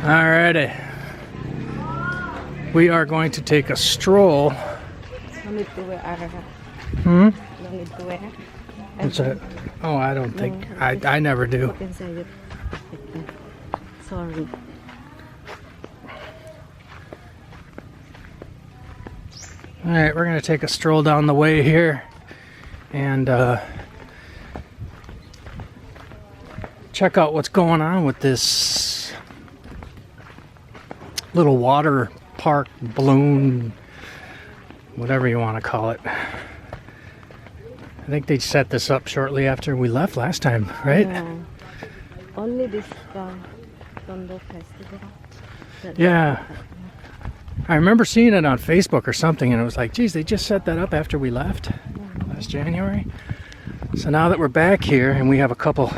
Alrighty. We are going to take a stroll. No need to wear. Hmm? No need to wear. What's that? Oh, I don't think. I never do. Sorry. Alright, we're going to take a stroll down the way here and check out what's going on with this little water park balloon, whatever you want to call it. I think they set this up shortly after we left last time, right? Yeah. Only this Tondol festival. Yeah. I remember seeing it on Facebook or something, and it was like, geez, they just set that up after we left last January. So now that we're back here and we have a couple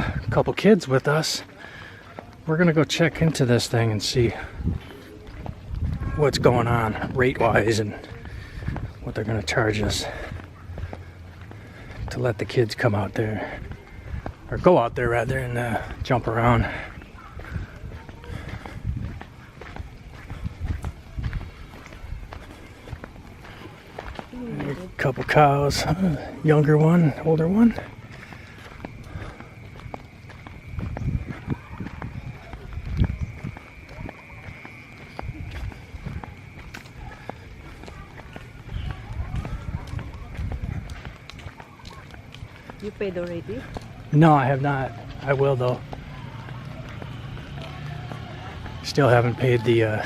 kids with us, we're gonna go check into this thing and see what's going on rate-wise and what they're gonna charge us to let the kids come out there, or go out there rather, and jump around. A couple cows, younger one, older one. You paid already? No, I have not. I will though. Still haven't paid the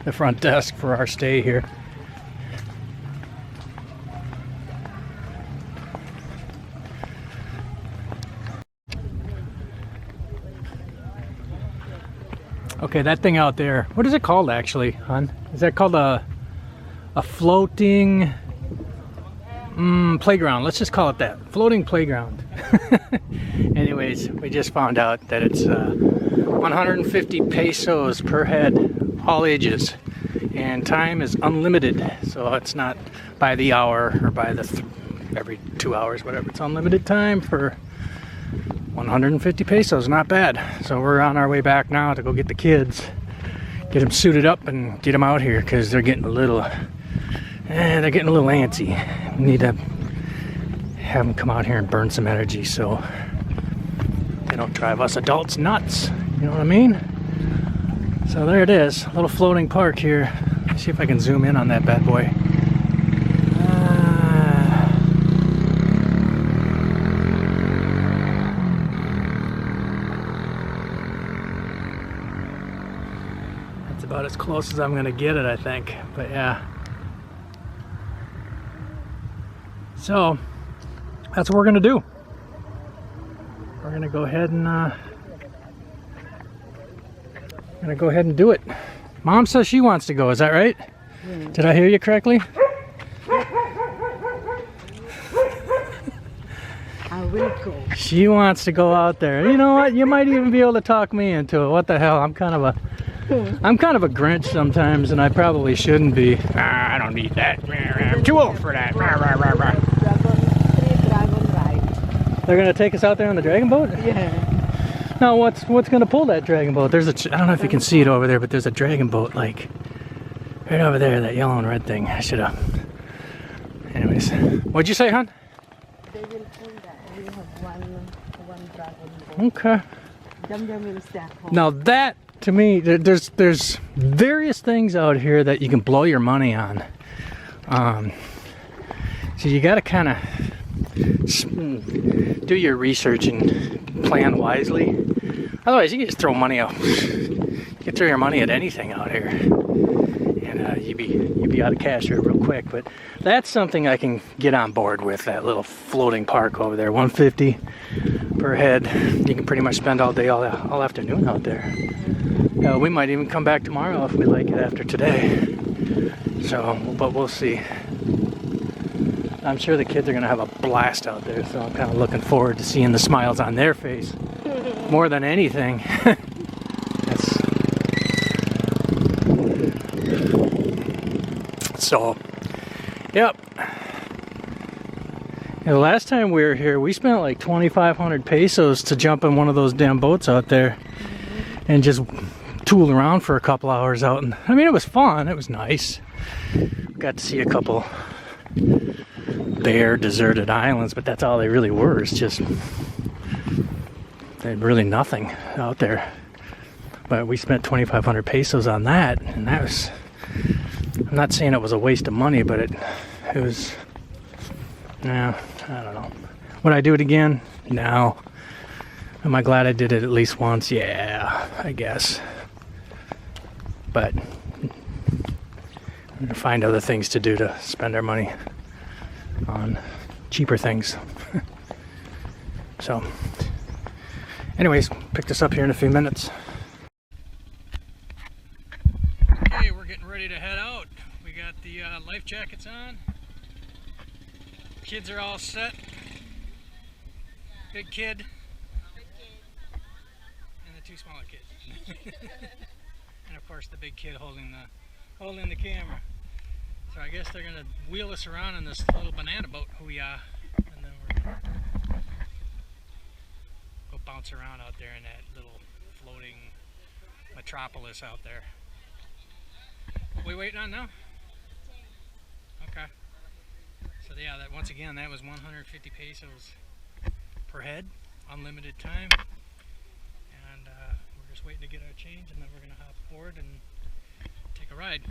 the front desk for our stay here. Okay, that thing out there, what is it called actually, hon? Is that called a floating playground? Let's just call it that. Floating playground. Anyways, we just found out that it's 150 pesos per head, all ages. And time is unlimited. So it's not by the hour or by the every 2 hours, whatever. It's unlimited time for 150 pesos, not bad. So we're on our way back now to go get the kids, get them suited up and get them out here because they're getting a little antsy. We need to have them come out here and burn some energy so they don't drive us adults nuts. You know what I mean? So there it is, a little floating park here. Let's see if I can zoom in on that bad boy. About as close as I'm gonna get it, I think. But yeah, so that's what we're gonna do. We're gonna go ahead and do it. Mom says she wants to go. Is that right? Yeah. Did I hear you correctly? I will go. She wants to go out there. You know what? You might even be able to talk me into it. What the hell? I'm kind of a Grinch sometimes, and I probably shouldn't be. I don't need that. I'm too old for that. Dragon ride. They're gonna take us out there on the dragon boat? Yeah. Now, what's gonna pull that dragon boat? There's I don't know if you can see it over there, but there's a dragon boat like right over there. That yellow and red thing. I should have. Anyways, what'd you say, hon? They will pull that. We have one dragon boat. Okay. Jam means that. Now that, to me, there's various things out here that you can blow your money on. So you got to kind of do your research and plan wisely. Otherwise, you can just throw money out. You can throw your money at anything out here, and you'd be out of cash here real quick. But that's something I can get on board with. That little floating park over there, 150 per head. You can pretty much spend all day, all afternoon out there. We might even come back tomorrow if we like it after today. So, but we'll see. I'm sure the kids are gonna have a blast out there, so I'm kind of looking forward to seeing the smiles on their face more than anything. So, yep. And the last time we were here, we spent like 2,500 pesos to jump in one of those damn boats out there and just tooled around for a couple hours out, and I mean, it was fun. It was nice. Got to see a couple bare, deserted islands, but that's all they really were. It's just they had really nothing out there. But we spent 2,500 pesos on that, and that was. I'm not saying it was a waste of money, but it was. Yeah, I don't know. Would I do it again? No. Am I glad I did it at least once? Yeah, I guess. But I'm gonna find other things to do to spend our money on cheaper things. So, anyways, pick this up here in a few minutes. Okay, we're getting ready to head out. We got the life jackets on. Kids are all set. Big kid. And the two smaller kids. And of course the big kid holding the camera. So I guess they're gonna wheel us around in this little banana boat, hoo-yah, and then we're gonna go bounce around out there in that little floating metropolis out there. What we waiting on now? Okay. So yeah, that once again, that was 150 pesos per head, unlimited time, and we're just waiting to get our change, and then we're gonna hop aboard and take a ride.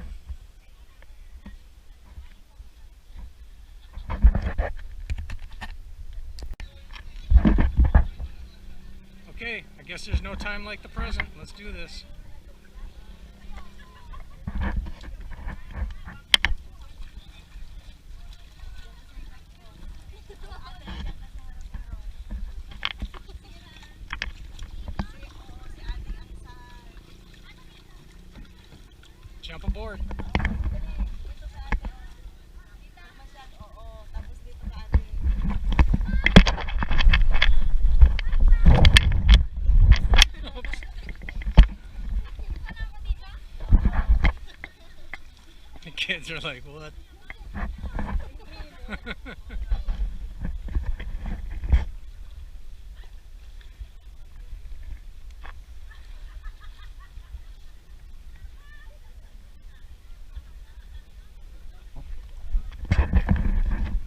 Okay, I guess there's no time like the present. Let's do this. Jump aboard. The kids are like, what?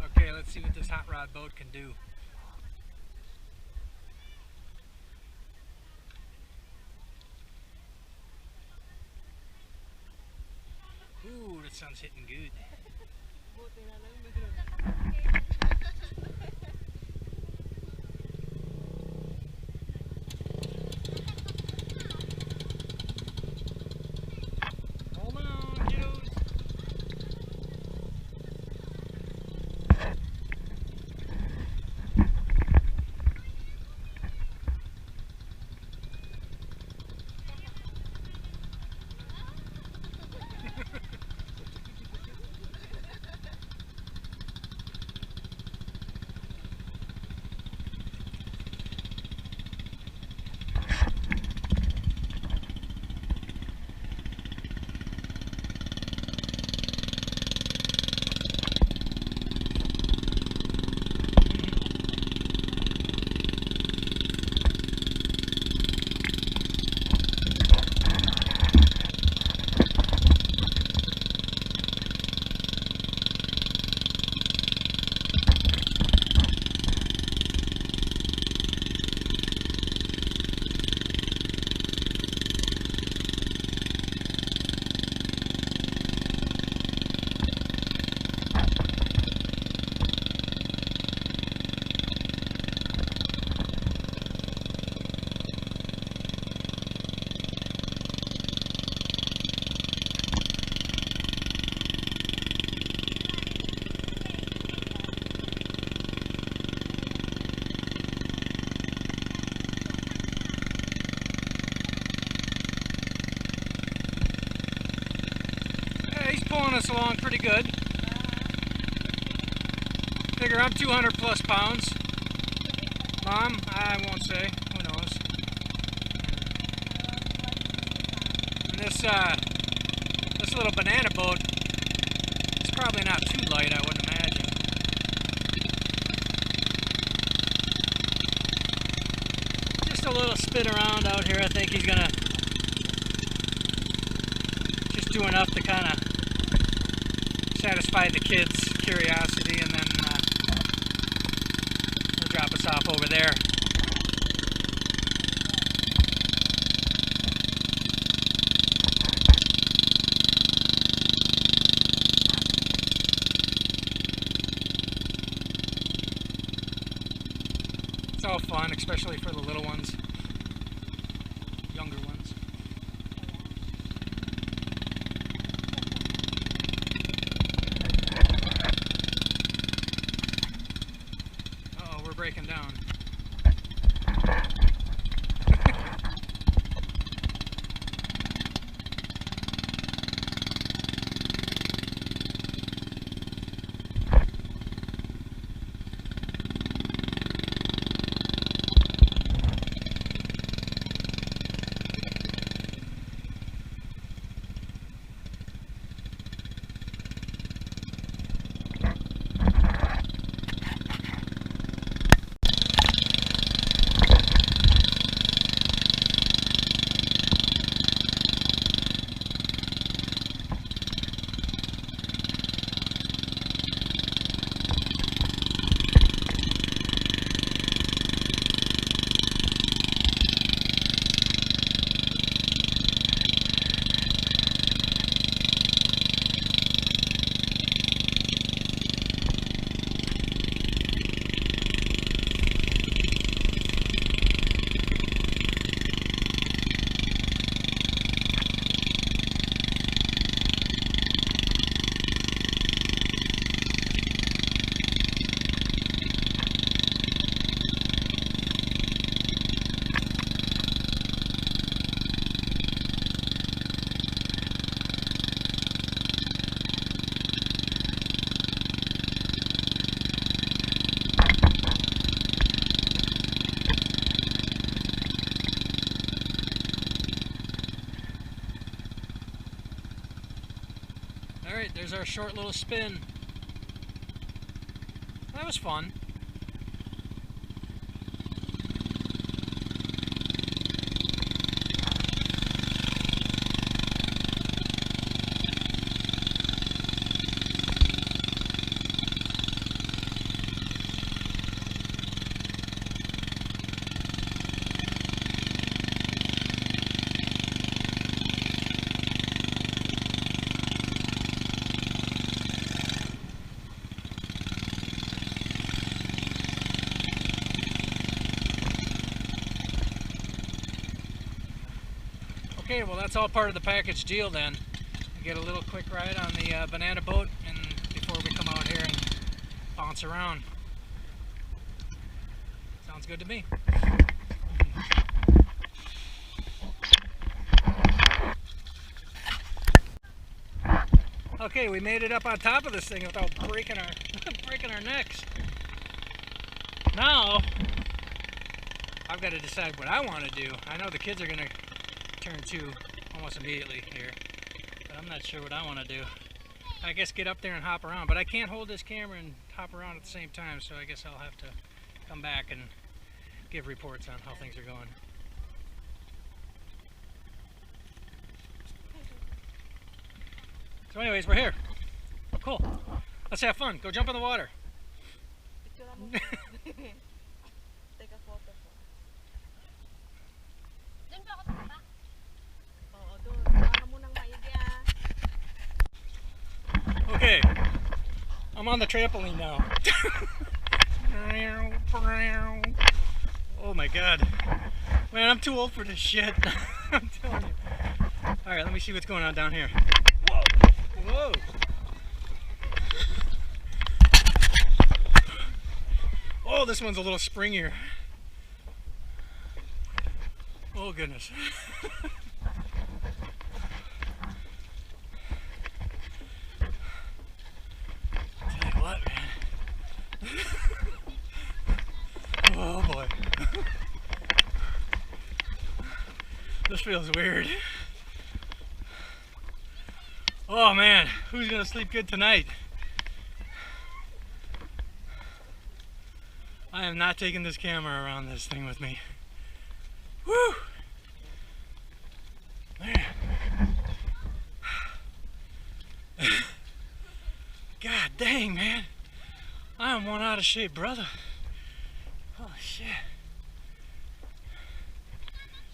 Okay, let's see what this hot rod boat can do. Ooh, the sun's hitting good. Hold on, kiddos. Pulling us along pretty good. Figure I'm 200 plus pounds. Mom, I won't say. Who knows? And this little banana boat, it's probably not too light, I wouldn't imagine. Just a little spin around out here. I think he's gonna do enough to kind of satisfy the kids' curiosity, and then they'll drop us off over there. It's all fun, especially for the little ones, younger ones. Uh-oh, we're breaking down. Alright, there's our short little spin. That was fun. Okay, well that's all part of the package deal then. We get a little quick ride on the banana boat and before we come out here and bounce around. Sounds good to me. Okay, we made it up on top of this thing without breaking our breaking our necks. Now I've got to decide what I want to do. I know the kids are gonna turn 2 almost immediately here, but I'm not sure what I want to do. I guess get up there and hop around, but I can't hold this camera and hop around at the same time, so I guess I'll have to come back and give reports on how things are going. So anyways, we're here. Cool. Let's have fun. Go jump in the water. Take a photo po. Doon ba ako tumata? Oo, doon. Baka munang maigi ah. Okay. I'm on the trampoline now. Oh my god. Man, I'm too old for this shit. I'm telling you. Alright, let me see what's going on down here. Whoa! Whoa! Oh, this one's a little springier. Oh goodness. Tell you what, man. Oh boy. This feels weird. Oh man, who's gonna sleep good tonight? I am not taking this camera around this thing with me. Woo! Man. out of shape, brother. Oh shit.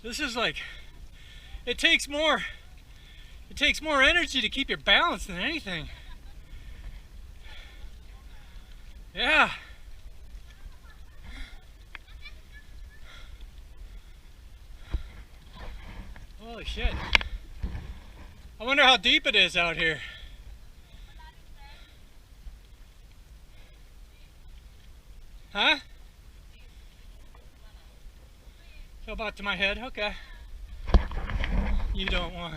This is like, it takes more energy to keep your balance than anything. Yeah. Holy shit. I wonder how deep it is out here. Huh? So about to my head? Okay. You don't want.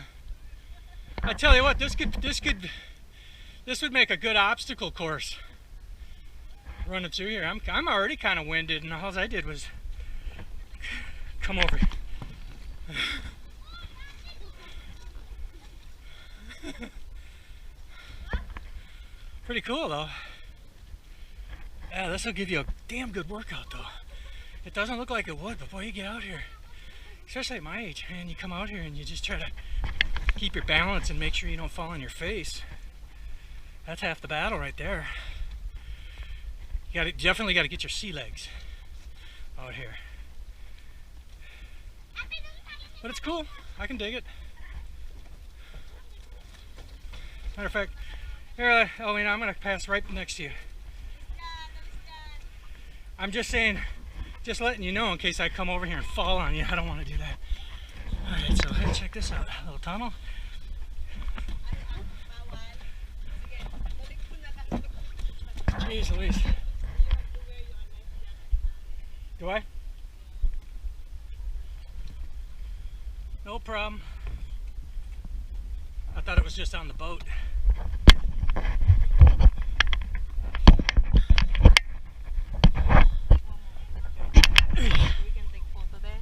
I tell you what, this would make a good obstacle course. Running through here. I'm already kind of winded, and all I did was come over. Pretty cool though. Yeah, this will give you a damn good workout though. It doesn't look like it would, but boy, you get out here, especially at my age, man, you come out here and you just try to keep your balance and make sure you don't fall on your face. That's half the battle right there. You definitely got to get your sea legs out here. But it's cool. I can dig it. Matter of fact, here, oh, I'm going to pass right next to you. I'm just saying, just letting you know in case I come over here and fall on you. I don't want to do that. Alright, so hey, check this out. A little tunnel. Jeez Louise. Do I? No problem. I thought it was just on the boat. Huh? We can take photo there.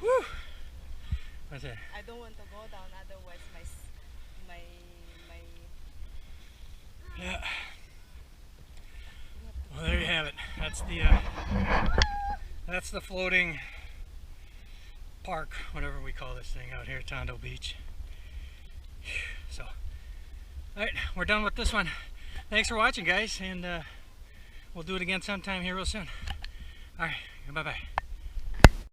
Woo! What's that? I don't want to go down, otherwise my Yeah. Well, there you have it. That's the floating park, whatever we call this thing out here at Tondol Beach. So, alright, we're done with this one. Thanks for watching, guys, and we'll do it again sometime here real soon. Alright, bye-bye.